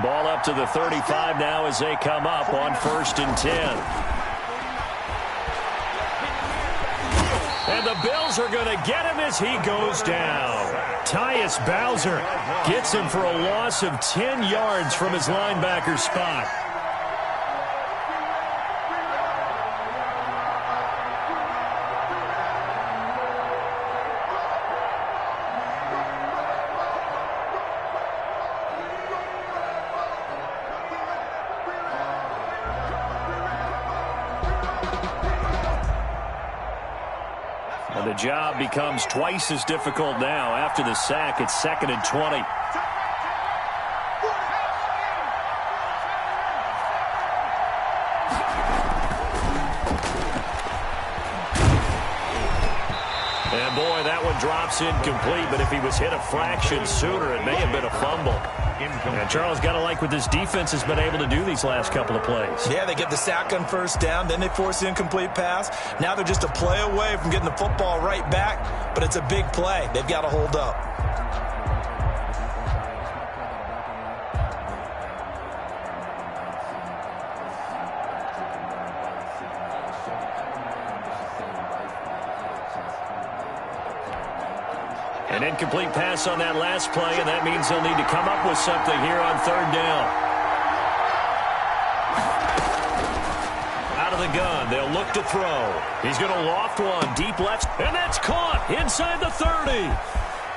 Ball up to the 35 now as they come up on 1st and 10. And the Bills are going to get him as he goes down. Tyus Bowser gets him for a loss of 10 yards from his linebacker spot. And the job becomes twice as difficult now after the sack. It's 2nd and 20. And boy, that one drops incomplete, but if he was hit a fraction sooner, it may have been a fumble. And Charles, got to like what this defense has been able to do these last couple of plays. Yeah, they get the sack on 1st down, then they force the incomplete pass. Now they're just a play away from getting the football right back, but it's a big play. They've got to hold up. An incomplete pass on that last play, and that means they'll need to come up with something here on 3rd down. Out of the gun, they'll look to throw. He's going to loft one, deep left, and that's caught inside the 30.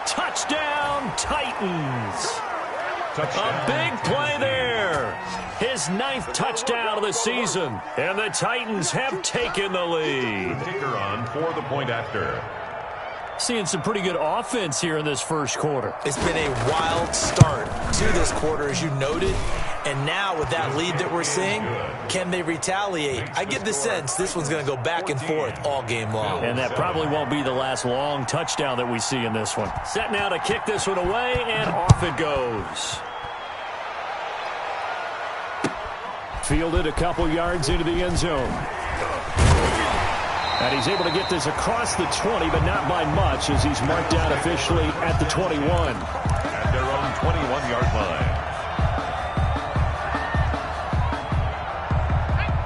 Touchdown, Titans. Touchdown. A big play there. His 9th touchdown of the season, and the Titans have taken the lead. Kicker on for the point after. Seeing some pretty good offense here in this first quarter. It's been a wild start to this quarter, as you noted. And now with that lead that we're seeing, can they retaliate? I get the sense this one's going to go back and forth all game long. And that probably won't be the last long touchdown that we see in this one. Set now to kick this one away, and off it goes. Fielded a couple yards into the end zone. And he's able to get this across the 20, but not by much, as he's marked down officially at the 21. At their own 21-yard line.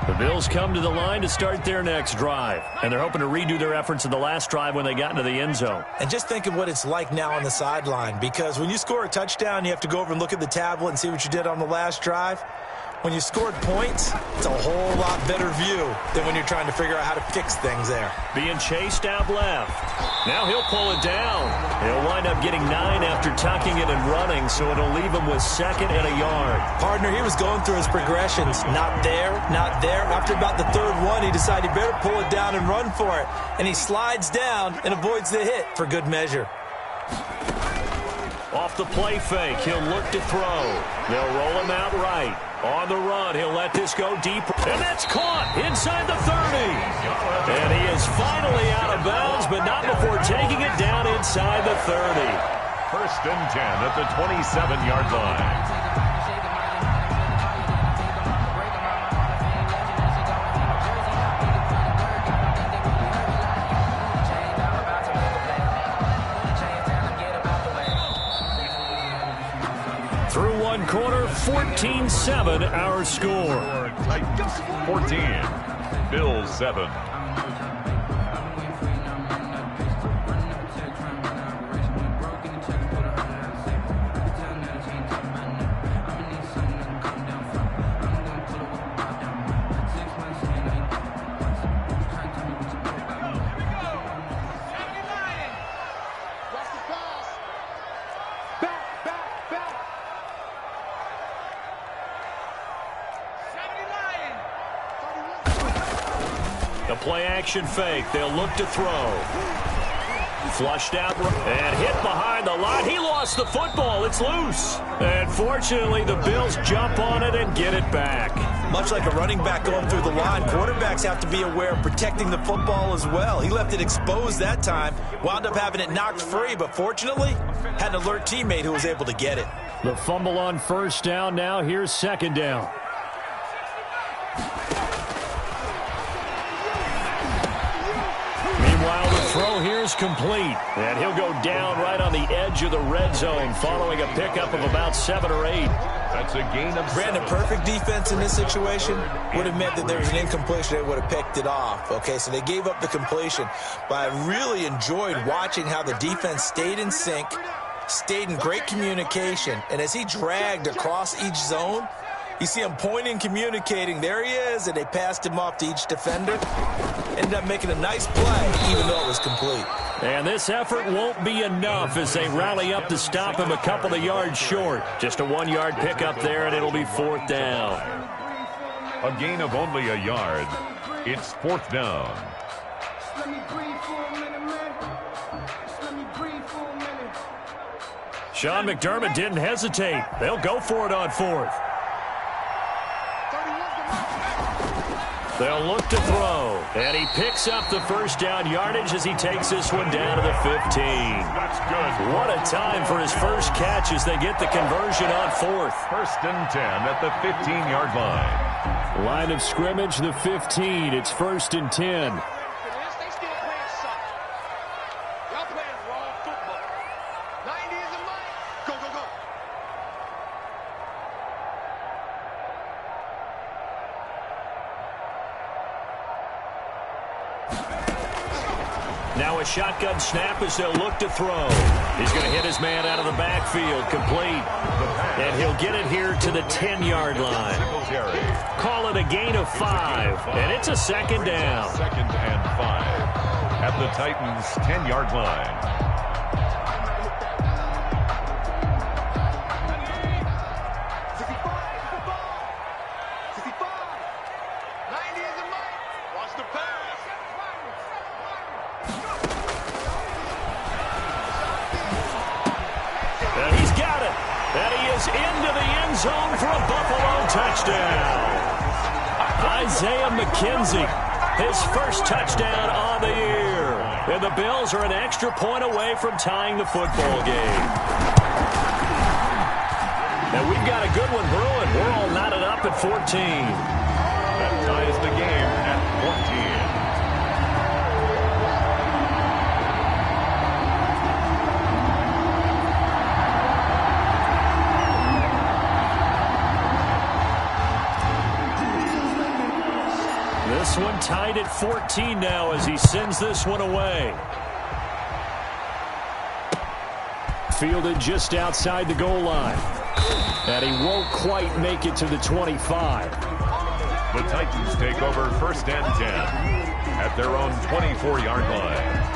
The Bills come to the line to start their next drive, and they're hoping to redo their efforts in the last drive when they got into the end zone. And just think of what it's like now on the sideline, because when you score a touchdown, you have to go over and look at the tablet and see what you did on the last drive. When you scored points, it's a whole lot better view than when you're trying to figure out how to fix things there. Being chased out left. Now he'll pull it down. He'll wind up getting 9 after tucking it and running, so it'll leave him with 2nd and a yard. Partner, he was going through his progressions. Not there, not there. After about the 3rd one, he decided he better pull it down and run for it. And he slides down and avoids the hit for good measure. Off the play fake, he'll look to throw. They'll roll him out right. On the run, he'll let this go deep. And that's caught inside the 30. And he is finally out of bounds, but not before taking it down inside the 30. 1st and 10 at the 27-yard line. Through one quarter, 14-7 our score. Titans 14, Bills 7. The play-action fake. They'll look to throw. Flushed out and hit behind the line. He lost the football. It's loose. And fortunately, the Bills jump on it and get it back. Much like a running back going through the line, quarterbacks have to be aware of protecting the football as well. He left it exposed that time, wound up having it knocked free, but fortunately, had an alert teammate who was able to get it. The fumble on 1st down now. Here's 2nd down. Meanwhile, the throw throw here is complete. And he'll go down right on the edge of the red zone following a pickup of about 7 or 8. That's a gain of Brandon, perfect defense in this situation would have meant that there was an incompletion. They would have picked it off. Okay, so they gave up the completion. But I really enjoyed watching how the defense stayed in sync, stayed in great communication. And as he dragged across each zone, you see him pointing, communicating. There he is, and they passed him off to each defender. Ended up making a nice play, even though it was complete. And this effort won't be enough as they rally up to stop him a couple of yards short. Just a 1-yard pickup there, and it'll be 4th down. A gain of only a yard. It's 4th down. Sean McDermott didn't hesitate. They'll go for it on 4th. They'll look to throw, and he picks up the first down yardage as he takes this one down to the 15. That's good. What a time for his first catch as they get the conversion on 4th. 1st and 10 at the 15-yard line. Line of scrimmage, the 15. It's 1st and 10. Now a shotgun snap as they'll look to throw. He's going to hit his man out of the backfield, complete. And he'll get it here to the 10-yard line. Call it a gain of 5, and it's a 2nd down. 2nd and 5 at the Titans' 10-yard line. Into the end zone for a Buffalo touchdown. Isaiah McKenzie, his first touchdown on the year. And the Bills are an extra point away from tying the football game. And we've got a good one brewing. We're all knotted up at 14. That ties the game at 14. This one tied at 14 now as he sends this one away. Fielded just outside the goal line. And he won't quite make it to the 25. The Titans take over 1st and 10 at their own 24-yard line.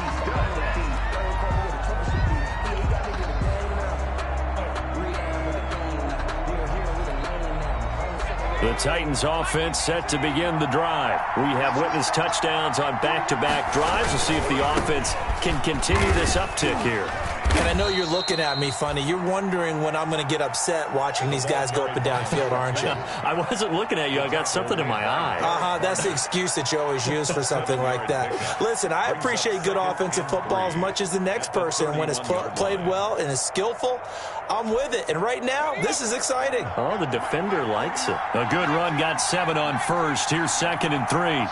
The Titans offense set to begin the drive. We have witnessed touchdowns on back-to-back drives. We'll see if the offense can continue this uptick here. And I know you're looking at me funny. You're wondering when I'm going to get upset watching these guys go up and down field, aren't you? I wasn't looking at you. I got something in my eye. That's the excuse that you always use for something like that. Listen, I appreciate good offensive football as much as the next person. When it's played well and is skillful, I'm with it. And right now, this is exciting. Oh, the defender likes it. A good run got 7 on 1st. Here's 2nd and 3.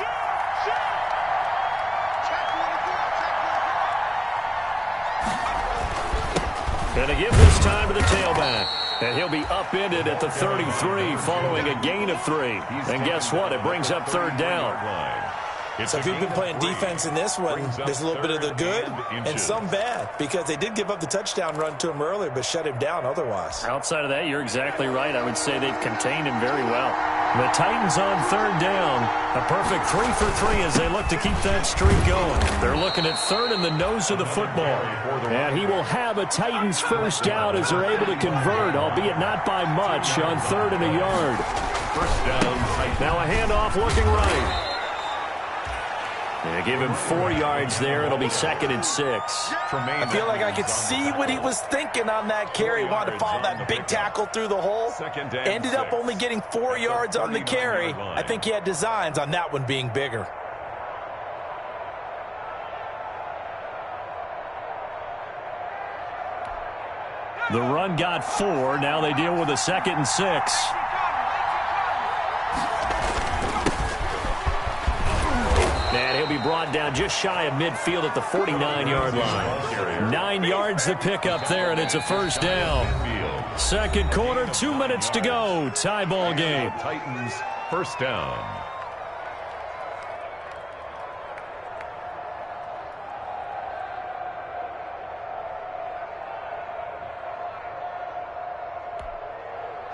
And a give this time to the tailback. And he'll be upended at the 33 following a gain of 3. And guess what? It brings up 3rd down. So if you've been playing defense in this one, there's a little bit of the good and some bad, because they did give up the touchdown run to him earlier but shut him down otherwise. Outside of that, you're exactly right. I would say they've contained him very well. The Titans on 3rd down. A perfect 3 for 3 as they look to keep that streak going. They're looking at 3rd in the nose of the football. And he will have a Titans first down as they're able to convert, albeit not by much, on 3rd and a yard. First down. Now a handoff looking right. They give him 4 yards there. It'll be 2nd and 6. I feel like I could see what he was thinking on that carry. Wanted to follow that big tackle through the hole. Ended up only getting 4 yards on the carry. I think he had designs on that one being bigger. The run got 4. Now they deal with a 2nd and 6. And he'll be brought down just shy of midfield at the 49-yard line. 9 yards to pick up there, and it's a first down. Second quarter, 2 minutes to go. Tie ball game. Titans first down.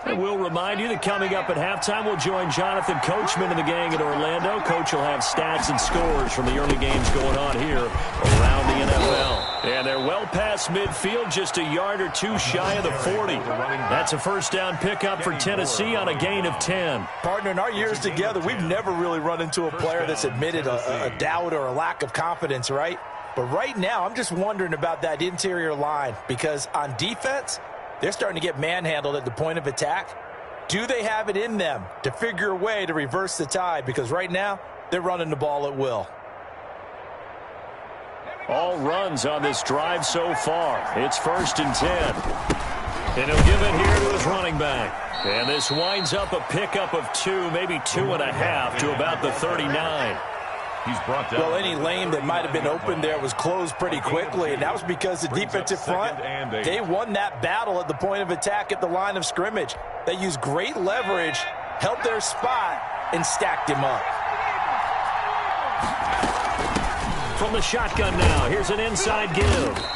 And we'll remind you that coming up at halftime, we'll join Jonathan Coachman and the gang at Orlando. Coach will have stats and scores from the early games going on here around the NFL. And they're well past midfield, just a yard or two shy of the 40. That's a first down pickup for Tennessee on a gain of 10. Partner, in our years together, we've never really run into a player that's admitted a doubt or a lack of confidence, right? But right now, I'm just wondering about that interior line, because on defense, they're starting to get manhandled at the point of attack. Do they have it in them to figure a way to reverse the tide? Because right now, they're running the ball at will. All runs on this drive so far. It's 1st and 10. And he'll give it here to his running back. And this winds up a pickup of 2, maybe 2.5 to about the 39. He's brought down. Well, any lane that might have been open there was closed pretty quickly, and that was because the defensive front, they won that battle at the point of attack at the line of scrimmage. They used great leverage, held their spot, and stacked him up. From the shotgun now, here's an inside give.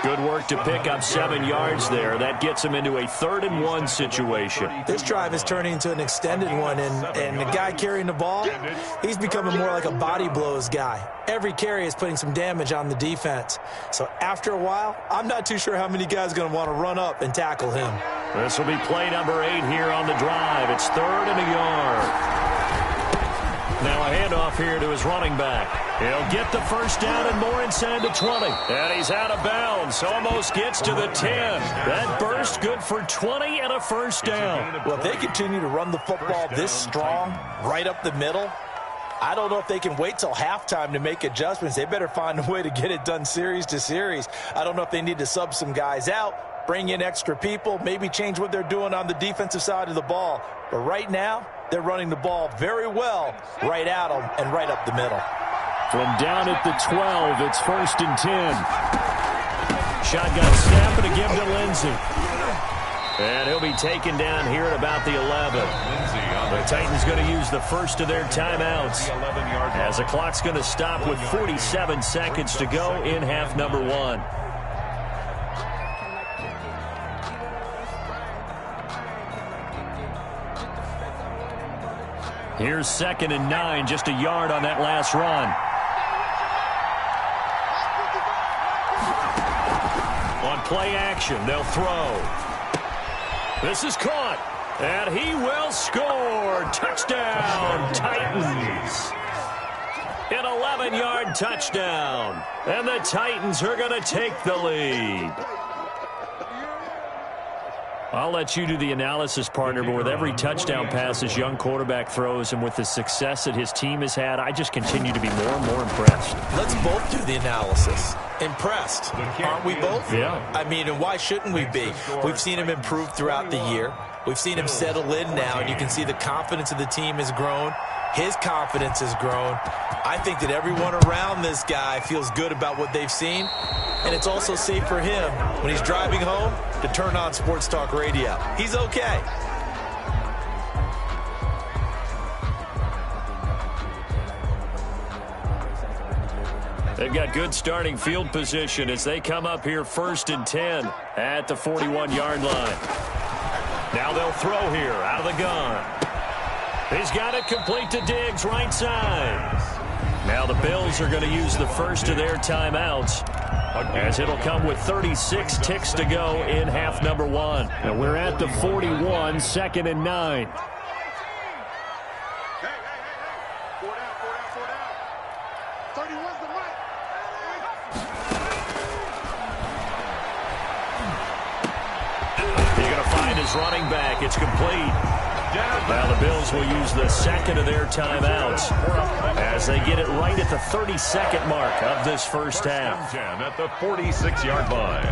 Good work to pick up 7 yards there. That gets him into a 3rd and 1 situation. This drive is turning into an extended one, and the guy carrying the ball, he's becoming more like a body blows guy. Every carry is putting some damage on the defense. So after a while, I'm not too sure how many guys are going to want to run up and tackle him. This will be play number 8 here on the drive. It's 3rd and a yard. Now a handoff here to his running back. He'll get the first down and more inside the 20. And he's out of bounds. Almost gets to the 10. That burst good for 20 and a first down. Well, if they continue to run the football this strong, right up the middle, I don't know if they can wait till halftime to make adjustments. They better find a way to get it done series to series. I don't know if they need to sub some guys out, bring in extra people, maybe change what they're doing on the defensive side of the ball. But right now, they're running the ball very well right at them and right up the middle. From down at the 12, it's 1st and 10. Shotgun snap and a give to Lindsey. And he'll be taken down here at about the 11. The Titans going to use the first of their timeouts as the clock's going to stop with 47 seconds to go in half number 1. Here's 2nd and 9, just a yard on that last run. On play action, they'll throw. This is caught, and he will score. Touchdown, Titans. An 11-yard touchdown, and the Titans are going to take the lead. I'll let you do the analysis, partner, but with every touchdown pass this young quarterback throws and with the success that his team has had, I just continue to be more and more impressed. Let's both do the analysis. Impressed, aren't we both? Yeah. I mean, and why shouldn't we be? We've seen him improve throughout the year. We've seen him settle in now, and you can see the confidence of the team has grown. His confidence has grown. I think that everyone around this guy feels good about what they've seen, and it's also safe for him when he's driving home to turn on Sports Talk Radio. He's okay. They've got good starting field position as they come up here 1st and 10 at the 41-yard line. Now they'll throw here out of the gun. He's got it complete to Diggs, right side. Now the Bills are going to use the first of their timeouts as it'll come with 36 ticks to go in half number 1. And we're at the 41, 2nd and 9. You're going to find his running back. It's complete. Now the Bills will use the second of their timeouts as they get it right at the 32nd mark of this first half. At the 46-yard line.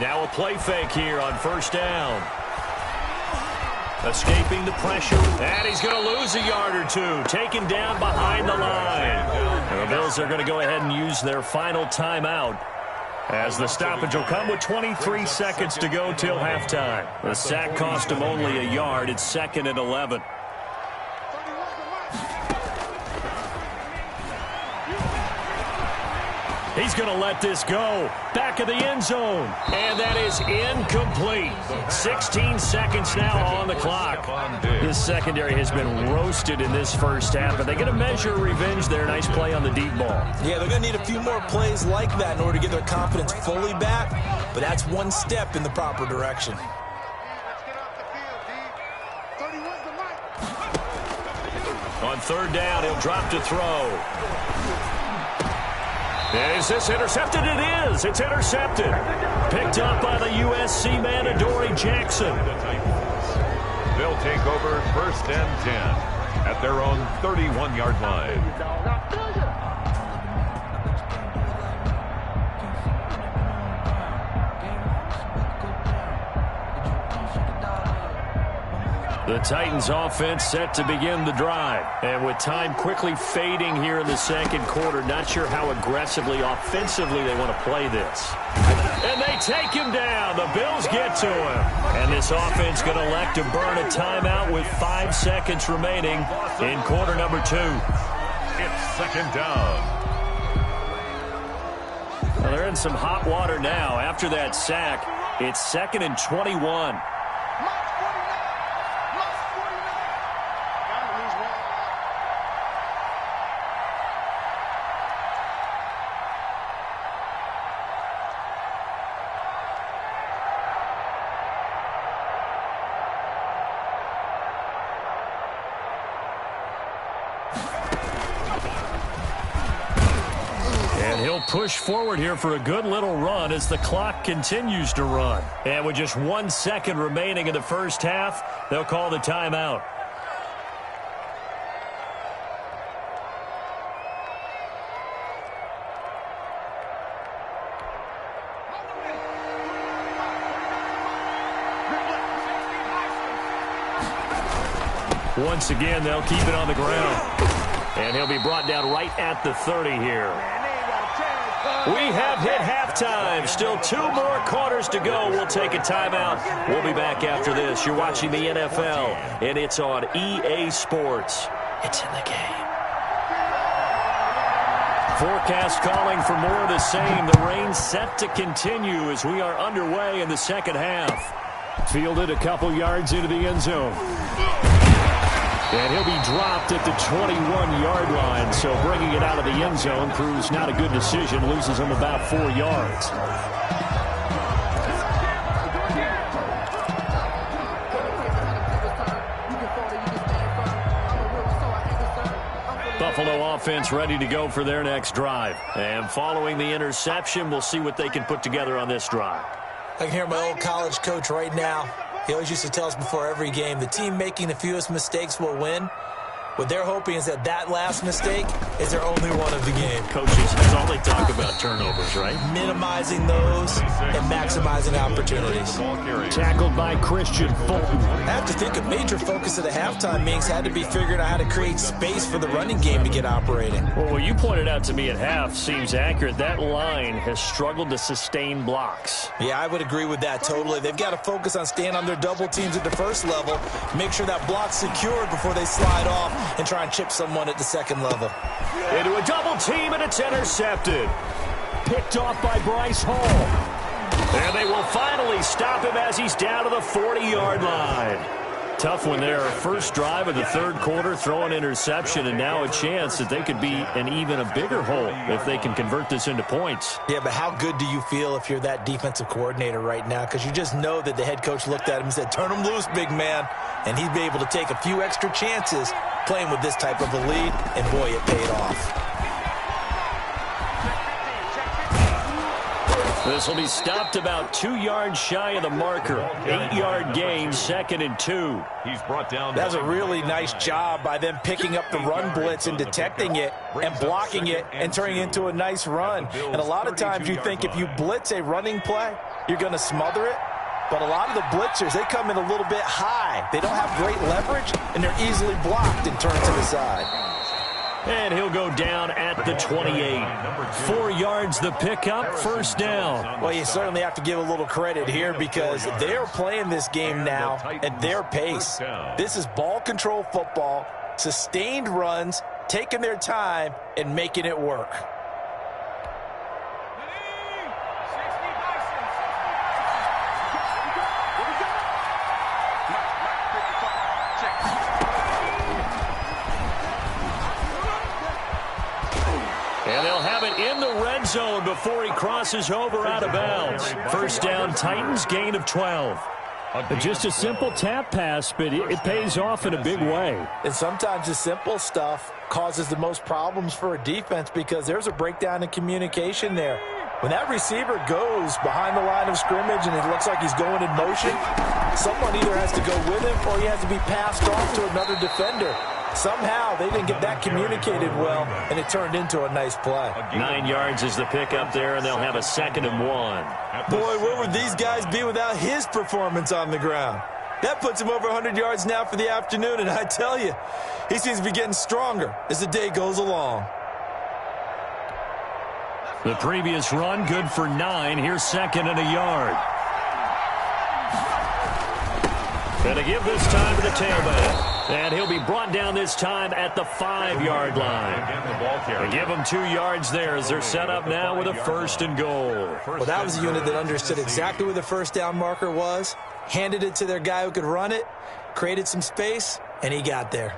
Now a play fake here on first down. Escaping the pressure, and he's going to lose a yard or two. Taken down behind the line. And the Bills are going to go ahead and use their final timeout, as the stoppage will come with 23 seconds to go till halftime. The sack cost him only a yard. It's 2nd and 11. He's going to let this go. Back of the end zone. And that is incomplete. 16 seconds now on the clock. His secondary has been roasted in this first half, but they're going to measure revenge there. Nice play on the deep ball. Yeah, they're going to need a few more plays like that in order to get their confidence fully back, but that's one step in the proper direction. On 3rd down, he'll drop to throw. And is this intercepted? It is. It's intercepted. Picked up by the USC man, Adoree Jackson. They'll take over 1st and 10 at their own 31-yard line. The Titans offense set to begin the drive. And with time quickly fading here in the 2nd quarter, not sure how aggressively, offensively they want to play this. And they take him down. The Bills get to him. And this offense going to elect to burn a timeout with 5 seconds remaining in quarter number 2. It's 2nd down. Well, they're in some hot water now. After that sack, it's 2nd and 21. Push forward here for a good little run as the clock continues to run. And with just 1 second remaining in the first half, they'll call the timeout. Once again, they'll keep it on the ground. And he'll be brought down right at the 30 here. We have hit halftime. Still 2 more quarters to go. We'll take a timeout. We'll be back after this. You're watching the NFL, and it's on EA Sports. It's in the game. Forecast calling for more of the same. The rain set to continue as we are underway in the 2nd half. Fielded a couple yards into the end zone. And he'll be dropped at the 21-yard line, so bringing it out of the end zone proves not a good decision, loses him about 4 yards. Buffalo offense ready to go for their next drive. And following the interception, we'll see what they can put together on this drive. I can hear my old college coach right now. He always used to tell us before every game, the team making the fewest mistakes will win. What they're hoping is that that last mistake is their only one of the game. Coaches, that's all they talk about, turnovers, right? Minimizing those and maximizing opportunities. Tackled by Christian Fulton. I have to think a major focus of the halftime meetings had to be figuring out how to create space for the running game to get operating. Well, what you pointed out to me at half seems accurate. That line has struggled to sustain blocks. Yeah, I would agree with that totally. They've got to focus on staying on their double teams at the first level, make sure that block's secured before they slide off and try and chip someone at the second level. Into a double team, and it's intercepted. Picked off by Bryce Hall. And they will finally stop him as he's down to the 40-yard line. Tough one there. First drive of the 3rd quarter, throw an interception, and now a chance that they could be in even a bigger hole if they can convert this into points. Yeah, but how good do you feel if you're that defensive coordinator right now? Because you just know that the head coach looked at him and said, turn him loose, big man. And he'd be able to take a few extra chances playing with this type of a lead, and boy, it paid off. This will be stopped about 2 yards shy of the marker. 8-yard gain, 2nd and 2. He's brought down. That's a really nice job by them picking up the run blitz and detecting it and blocking it and turning it into a nice run. And a lot of times you think if you blitz a running play, you're going to smother it. But a lot of the blitzers, they come in a little bit high. They don't have great leverage, and they're easily blocked and turned to the side. And he'll go down at the 28. 4 yards the pickup, first down. Well, you certainly have to give a little credit here because they're playing this game now at their pace. This is ball control football, sustained runs, taking their time, and making it work. And they'll have it in the red zone before he crosses over out of bounds. First down, Titans, gain of 12. Just a simple tap pass, but it pays off in a big way. And sometimes the simple stuff causes the most problems for a defense because there's a breakdown in communication there. When that receiver goes behind the line of scrimmage and it looks like he's going in motion, someone either has to go with him or he has to be passed off to another defender. Somehow they didn't get that communicated well, and it turned into a nice play. 9 yards is the pickup there, and they'll have a 2nd and 1. Boy, where would these guys be without his performance on the ground? That puts him over 100 yards now for the afternoon, and I tell you, he seems to be getting stronger as the day goes along. The previous run, good for 9. Here's 2nd and a yard. And to give this time to the tailback. And he'll be brought down this time at the 5-yard line. They give him 2 yards there as they're set up now with a 1st and goal. Well, that was a unit that understood exactly where the first down marker was, handed it to their guy who could run it, created some space, and he got there.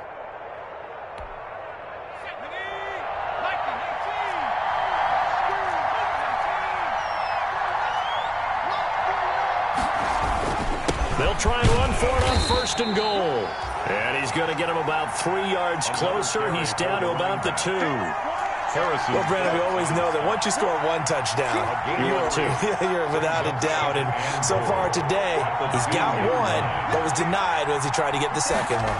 They'll try and run for it on 1st and goal. And he's going to get him about 3 yards closer. He's down to about the 2. Well, Brandon, we always know that once you score 1 touchdown, you're without a doubt. And so far today, he's got 1, but was denied as he tried to get the 2nd one.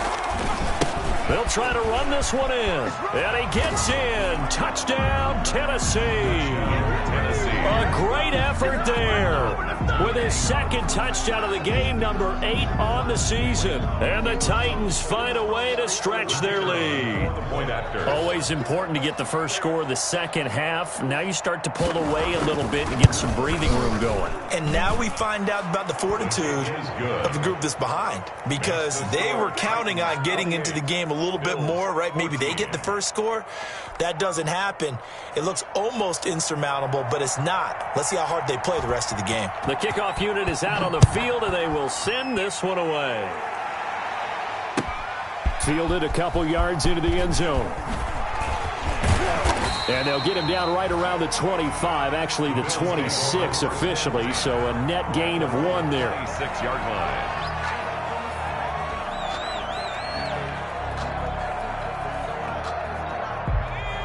They'll try to run this one in. And he gets in. Touchdown, Tennessee. A great effort there. With his 2nd touchdown of the game, number 8 on the season. And the Titans find a way to stretch their lead. Always important to get the first score of the second half. Now you start to pull away a little bit and get some breathing room going. And now we find out about the fortitude of the group that's behind. Because they were counting on getting into the game a little bit more, right? Maybe they get the first score. That doesn't happen. It looks almost insurmountable, but it's not. Let's see how hard they play the rest of the game. The kickoff unit is out on the field, and they will send this one away. Fielded a couple yards into the end zone. And they'll get him down right around the 25, actually the 26 officially, so a net gain of 1 there. 26-yard line.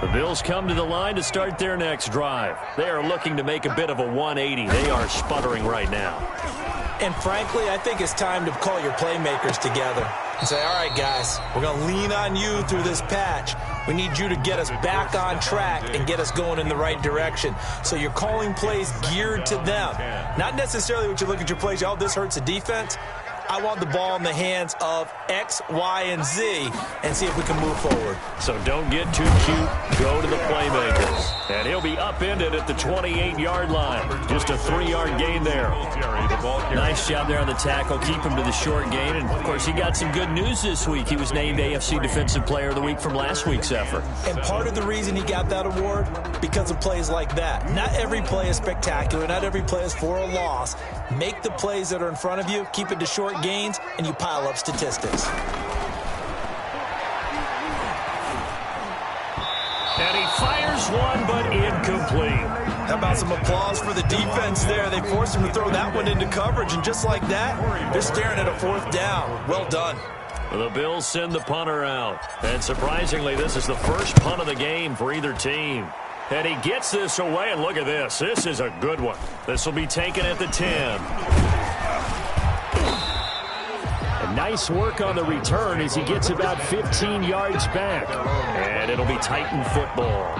The Bills come to the line to start their next drive. They are looking to make a bit of a 180. They are sputtering right now. And frankly, I think it's time to call your playmakers together and say, all right, guys, we're going to lean on you through this patch. We need you to get us back on track and get us going in the right direction. So you're calling plays geared to them. Not necessarily what you look at your plays, oh, this hurts the defense. I want the ball in the hands of X, Y, and Z and see if we can move forward. So don't get too cute. Go to the playmakers. And he'll be upended at the 28-yard line. Just a 3-yard gain there. Nice job there on the tackle. Keep him to the short gain. And, of course, he got some good news this week. He was named AFC Defensive Player of the Week from last week's effort. And part of the reason he got that award, because of plays like that. Not every play is spectacular. Not every play is for a loss. Make the plays that are in front of you. Keep it to short gains, and you pile up statistics. And he fires one, but incomplete. How about some applause for the defense there? They forced him to throw that one into coverage, and just like that, they're staring at a 4th down. Well done. The Bills send the punter out. And surprisingly, this is the first punt of the game for either team. And he gets this away, and look at this. This is a good one. This will be taken at the 10. And nice work on the return as he gets about 15 yards back. And it'll be Titan football.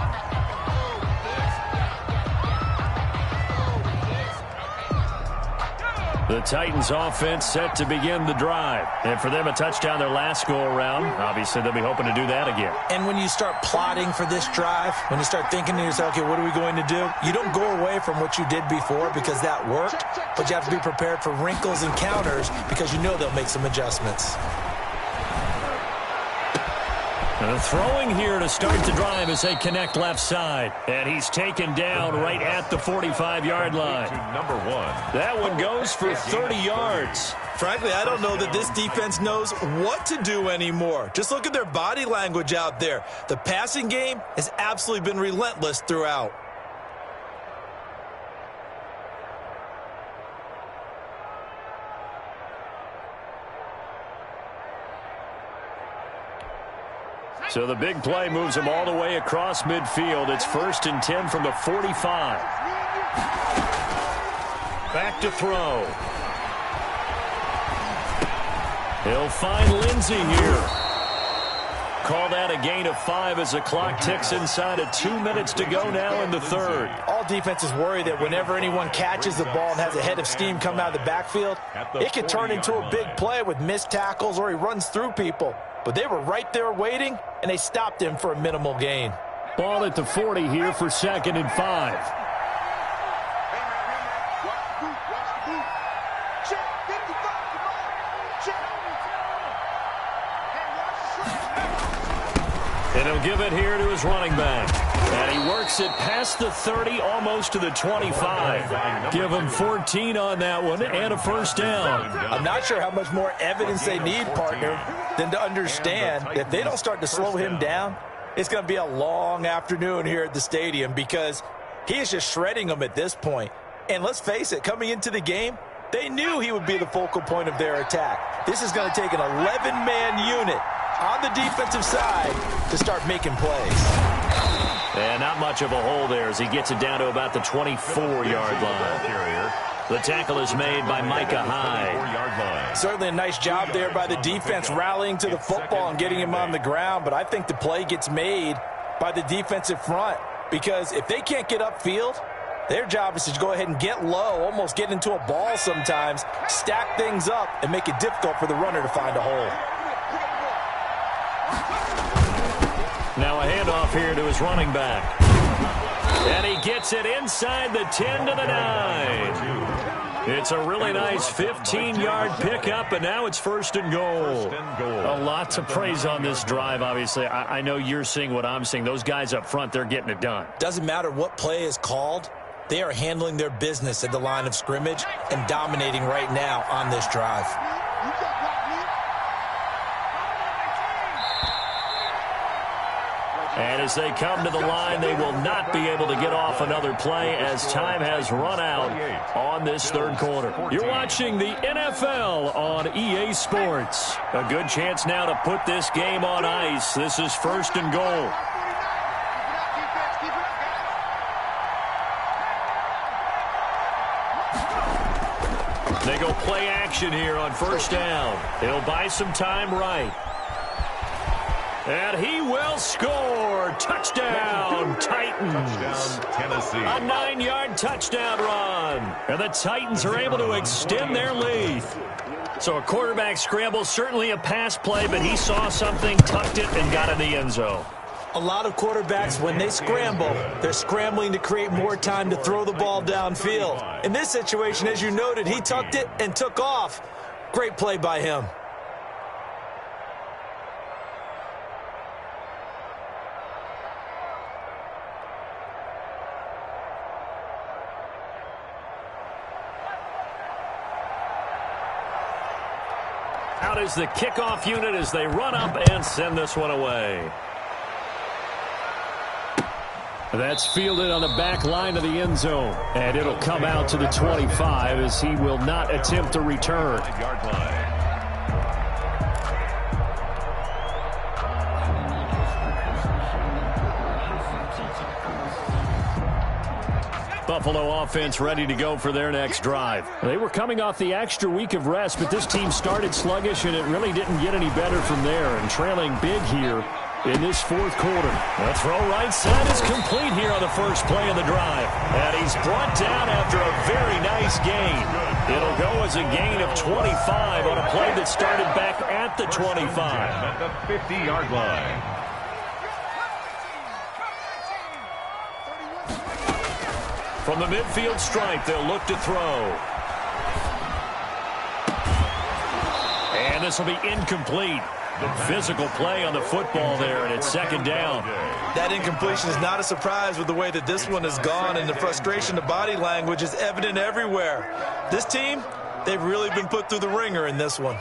The Titans offense set to begin the drive. And for them, a touchdown their last go-around. Obviously, they'll be hoping to do that again. And when you start plotting for this drive, when you start thinking to yourself, okay, what are we going to do? You don't go away from what you did before because that worked, but you have to be prepared for wrinkles and counters because you know they'll make some adjustments. Throwing here to start the drive as they connect left side. And he's taken down right at the 45-yard line. Number 1. That one goes for 30 yards. Frankly, I don't know that this defense knows what to do anymore. Just look at their body language out there. The passing game has absolutely been relentless throughout. So the big play moves him all the way across midfield. It's 1st and 10 from the 45. Back to throw. He'll find Lindsey here. Call that a gain of 5 as the clock ticks inside of 2 minutes to go now in the third. All defenses worry that whenever anyone catches the ball and has a head of steam come out of the backfield, it could turn into a big play with missed tackles or he runs through people. But they were right there waiting, and they stopped him for a minimal gain. Ball at the 40 here for 2nd and 5. And he'll give it here to his running back. And he works it past the 30, almost to the 25. Give him 14 on that one and a first down. I'm not sure how much more evidence they need, partner, than to understand that if they don't start to slow him down, it's going to be a long afternoon here at the stadium because he is just shredding them at this point. And let's face it, coming into the game, they knew he would be the focal point of their attack. This is going to take an 11-man unit on the defensive side to start making plays. And not much of a hole there as he gets it down to about the 24-yard line. The tackle is made by Micah Hyde. Certainly a nice job there by the defense rallying to the football and getting him on the ground, but I think the play gets made by the defensive front because if they can't get upfield, their job is to go ahead and get low, almost get into a ball sometimes, stack things up, and make it difficult for the runner to find a hole. Now a handoff here to his running back. And he gets it inside the 10 to the 9. It's a really nice 15-yard pickup, and now it's 1st and goal. A lot to praise on this drive, obviously. I know you're seeing what I'm seeing. Those guys up front, they're getting it done. Doesn't matter what play is called. They are handling their business at the line of scrimmage and dominating right now on this drive. And as they come to the line, they will not be able to get off another play as time has run out on this third quarter. You're watching the NFL on EA Sports. A good chance now to put this game on ice. This is 1st and goal. They go play action here on 1st down. He'll buy some time right. And he will score. Touchdown, Titans. Touchdown, Tennessee. A 9-yard touchdown run. And the Titans are able to extend their lead. So a quarterback scramble, certainly a pass play, but he saw something, tucked it, and got in the end zone. A lot of quarterbacks, when they scramble, they're scrambling to create more time to throw the ball downfield. In this situation, as you noted, he tucked it and took off. Great play by him. Out is the kickoff unit as they run up and send this one away. That's fielded on the back line of the end zone. And it'll come out to the 25 as he will not attempt a return. Buffalo offense ready to go for their next drive. They were coming off the extra week of rest, but this team started sluggish, and it really didn't get any better from there. And trailing big here in this fourth quarter. The throw right side is complete here on the first play of the drive. And he's brought down after a very nice base gain. It'll go as a gain of 25 on a play that started back at the 25. At the 50-yard line. From the midfield stripe, they'll look to throw. And this will be incomplete. Physical play on the football there, and it's second down. That incompletion is not a surprise with the way that this one has gone, and the frustration, the body language is evident everywhere. This team, they've really been put through the ringer in this one.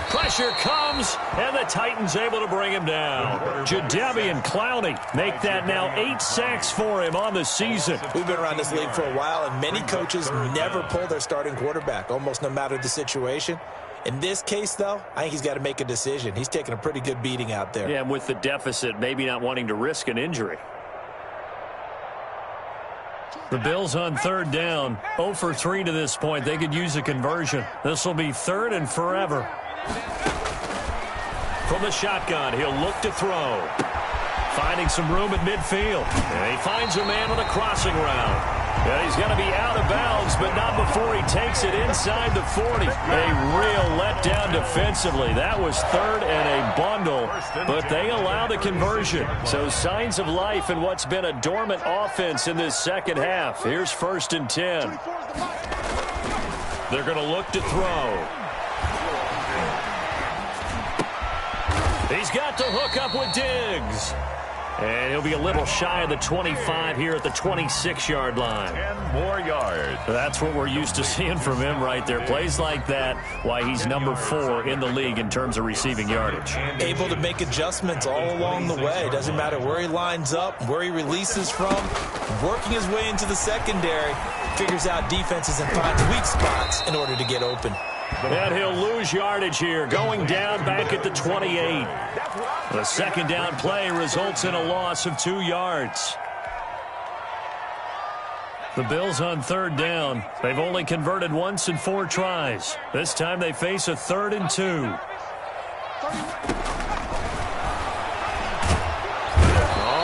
Pressure comes, and the Titans able to bring him down. Jadeveon Clowney make that now 8 sacks for him on the season. We've been around this league for a while, and many coaches never pull their starting quarterback, almost no matter the situation. In this case, though, I think he's got to make a decision. He's taking a pretty good beating out there. Yeah, and with the deficit, maybe not wanting to risk an injury. The Bills on third down, 0 for 3 to this point. They could use a conversion. This will be third and forever. From the shotgun, he'll look to throw. Finding some room at midfield. And he finds a man on a crossing route. And he's going to be out of bounds, but not before he takes it inside the 40. A real letdown defensively. That was third and a bundle, but they allow the conversion. So signs of life in what's been a dormant offense in this second half. Here's 1st and 10. They're going to look to throw. He's got to hook up with Diggs. And he'll be a little shy of the 25 here at the 26-yard line. 10 more yards. That's what we're used to seeing from him right there. Plays like that, why he's number 4 in the league in terms of receiving yardage. Able to make adjustments all along the way. Doesn't matter where he lines up, where he releases from. Working his way into the secondary, figures out defenses and finds weak spots in order to get open. And he'll lose yardage here, going down back at the 28. The second down play results in a loss of 2 yards. The Bills on third down. They've only converted once in 4 tries. This time they face a 3rd and 2.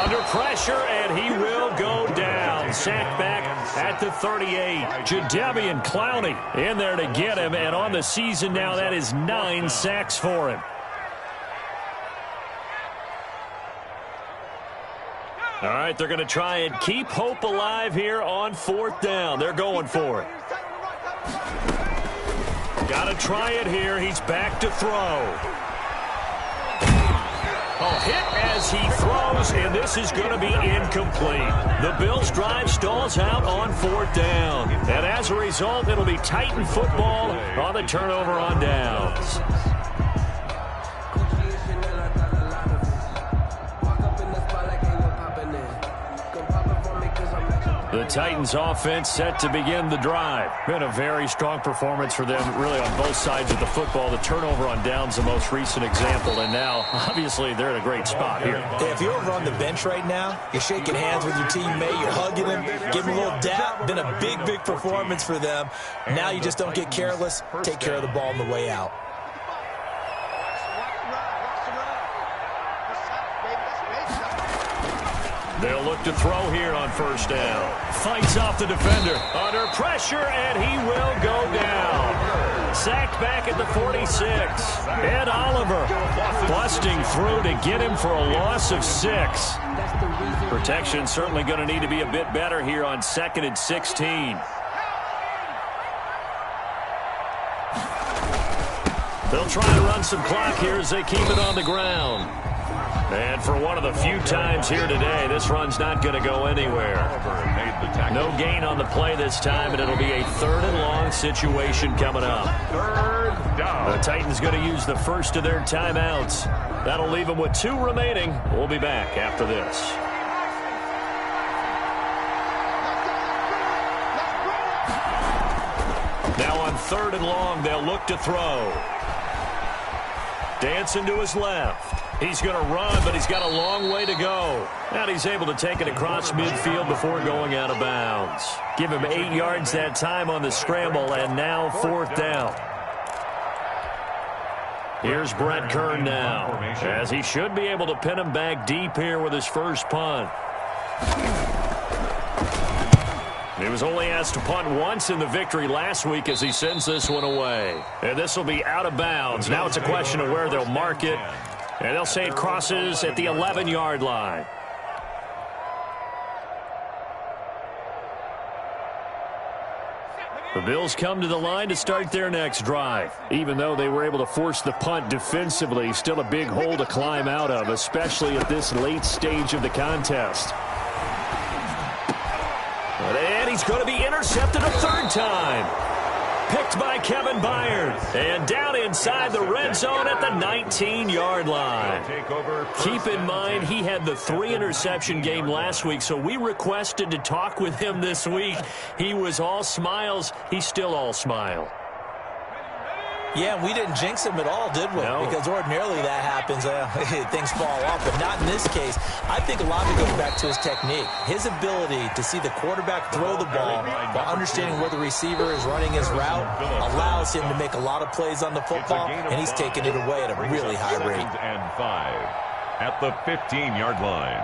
Under pressure, and he will go down. Sacked back at the 38. Jadeveon Clowney in there to get him, and on the season now, that is 9 sacks for him. All right, they're going to try and keep hope alive here on 4th down. They're going for it. Got to try it here. He's back to throw. A hit as he throws, and this is going to be incomplete. The Bills' drive stalls out on 4th down. And as a result, it'll be Titan football on the turnover on downs. The Titans offense set to begin the drive. Been a very strong performance for them, really on both sides of the football. The turnover on downs, the most recent example, and now, obviously, they're in a great spot here. Yeah, if you're over on the bench right now, you're shaking hands with your teammate, you're hugging him, giving him a little dap. Been a big, big performance for them. Now you just don't get careless. Take care of the ball on the way out. They'll look to throw here on 1st down. Fights off the defender. Under pressure, and he will go down. Sacked back at the 46. Ed Oliver busting through to get him for a loss of 6. Protection certainly going to need to be a bit better here on 2nd and 16. They'll try to run some clock here as they keep it on the ground. And for one of the few times here today, this run's not going to go anywhere. No gain on the play this time, and it'll be a 3rd and long situation coming up. 3rd down. The Titans going to use the first of their timeouts. That'll leave them with 2 remaining. We'll be back after this. Now on 3rd and long, they'll look to throw. Dancing to his left. He's going to run, but he's got a long way to go. And he's able to take it across midfield before going out of bounds. Give him 8 yards that time on the scramble, and now 4th down. Here's Brett Kern now, as he should be able to pin him back deep here with his first punt. He was only asked to punt once in the victory last week as he sends this one away. And this will be out of bounds. Now it's a question of where they'll mark it. And they'll say it crosses at the 11-yard line. The Bills come to the line to start their next drive. Even though they were able to force the punt defensively, still a big hole to climb out of, especially at this late stage of the contest. And he's going to be intercepted a third time. Picked by Kevin Byard. And down inside the red zone at the 19-yard line. Keep in mind, he had the 3-interception game last week, so we requested to talk with him this week. He was all smiles. He's still all smile. Yeah, we didn't jinx him at all, did we? No. Because ordinarily that happens, things fall off, but not in this case. I think a lot of it goes back to his technique. His ability to see the quarterback throw the ball while understanding where the receiver is running his route allows him to make a lot of plays on the football, and he's taking it away at a really high rate. And 5 at the 15-yard line.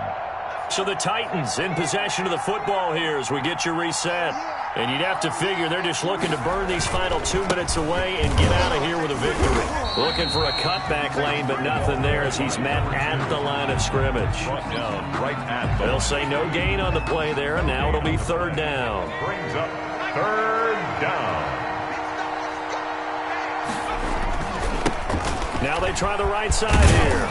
So the Titans in possession of the football here as we get you reset. And you'd have to figure they're just looking to burn these final 2 minutes away and get out of here with a victory. Looking for a cutback lane, but nothing there as he's met at the line of scrimmage. They'll say no gain on the play there, and now it'll be third down. Brings up third down. Now they try the right side here.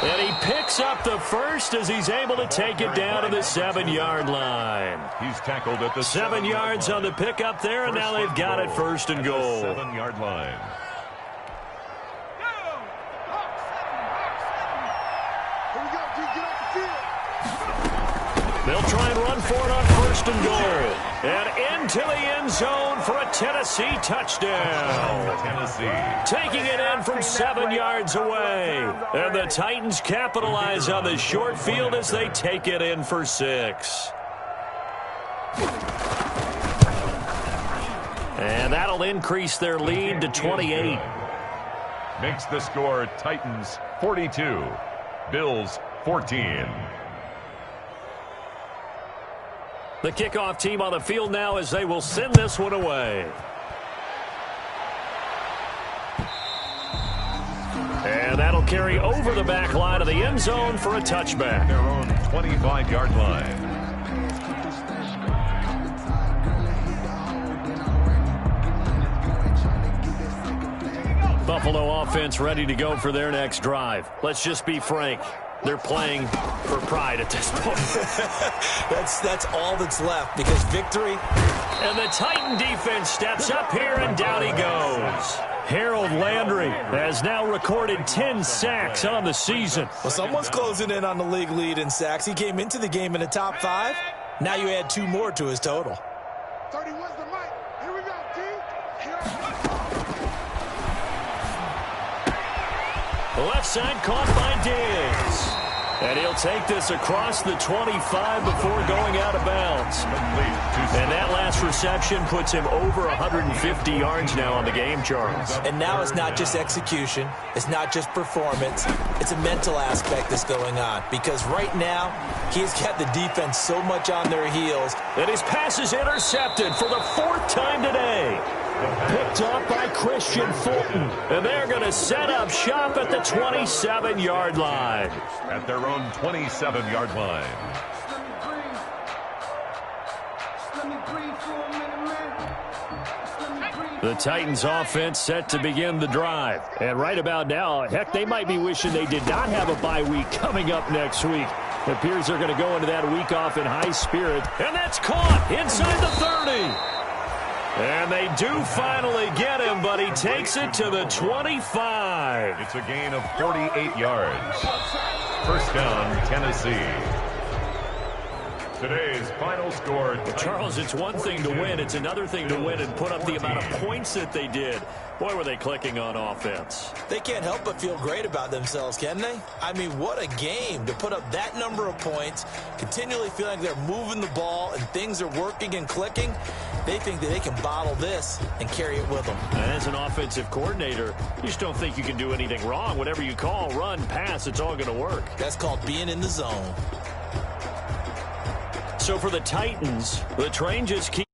And he picks up the first as he's able to take it down to the 7-yard line. He's tackled at the 7 yards on the pickup there, and now they've got it first and goal. 7-yard line. They'll try and run for it on first and goal. And into the end zone for a Tennessee touchdown. Tennessee taking it in from 7 yards away. And the Titans capitalize on the short field as they take it in for 6. And that'll increase their lead to 28. Makes the score Titans 42, Bills 14. The kickoff team on the field now as they will send this one away. And that'll carry over the back line of the end zone for a touchback. Their own 25-yard line. Buffalo offense ready to go for their next drive. Let's just be frank. They're playing for pride at this point. That's all that's left because victory. And the Titan defense steps up here and down he goes. Harold Landry has now recorded 10 sacks on the season. Well, someone's closing in on the league lead in sacks. He came into the game in the top 5. Now you add 2 more to his total. 31's the mic. Here we go, T. The left side caught by Diggs. And he'll take this across the 25 before going out of bounds. And that last reception puts him over 150 yards now on the game, Charles. And now it's not just execution. It's not just performance. It's a mental aspect that's going on. Because right now, he's got the defense so much on their heels. And his pass is intercepted for the 4th time today. Picked up by Christian Fulton. And they're going to set up shop at the 27-yard line. At their own 27-yard line. The Titans offense set to begin the drive. And right about now, heck, they might be wishing they did not have a bye week coming up next week. It appears they're going to go into that week off in high spirit. And that's caught inside the 30. And they do finally get him, but he takes it to the 25. It's a gain of 48 yards. First down, Tennessee. Today's final score. Charles, it's one thing to win. It's another thing to win and put up the amount of points that they did. Boy, were they clicking on offense. They can't help but feel great about themselves, can they? I mean, what a game to put up that number of points, continually feeling like they're moving the ball and things are working and clicking. They think that they can bottle this and carry it with them. As an offensive coordinator, you just don't think you can do anything wrong. Whatever you call, run, pass, it's all going to work. That's called being in the zone. So for the Titans, the train just keeps